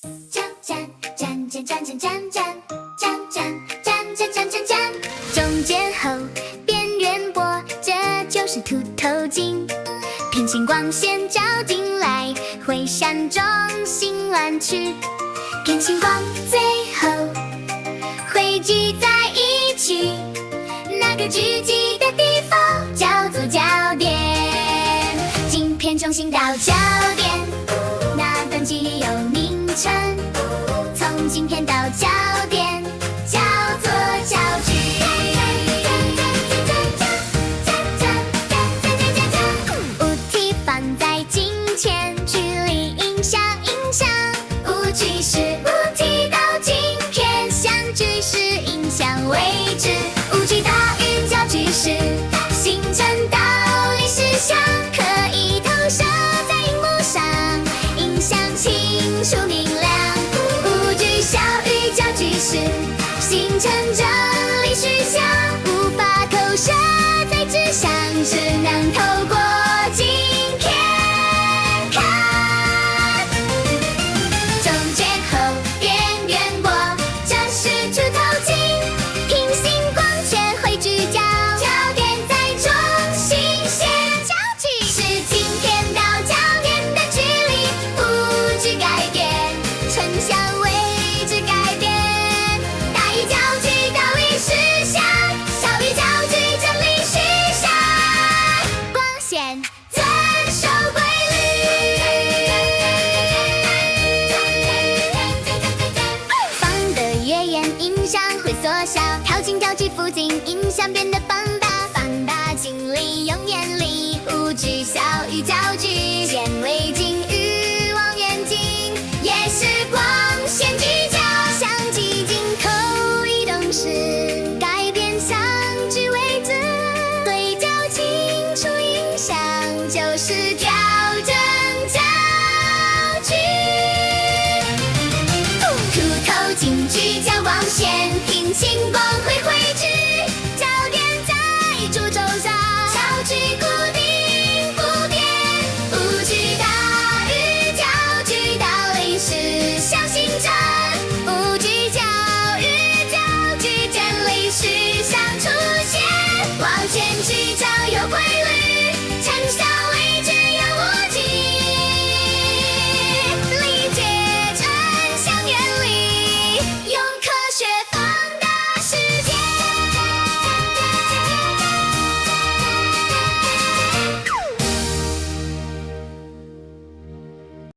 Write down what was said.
转转转转转转转转转转转转转转转，中间厚，边缘薄，这就是凸透镜。平行光线照进来，会闪中心弯曲。偏心光最后汇聚在一起，那个聚集的地方叫做焦点。镜片中心到焦点，那段距离有名称。从镜片到焦点叫做焦距。物体放在镜前，距离影响。物距是物体到镜片，相距是影响位置。物距大于焦距时，形成倒立视像，可以投射在荧幕上，影像清楚明亮。物距小于焦距时，形成正离视像，无法投射在纸上，只能透过镜片看。中间厚，边缘薄，这是凸透镜。平行光圈汇聚焦点在中心线。焦距是镜片到焦点的距离，物距改变，成像位置改变。大于焦距倒立视像，小于焦距正离视像。光线遵守规律，放得越远，影响会缩小。靠近焦距附近，影响变得放大。放大镜里用眼力，物距小于焦距。显微镜与望远镜也是光线聚焦。相机镜头移动时，改变相距位置，对焦清楚影响，就是调整焦距。凸透镜聚焦光线，平行光会汇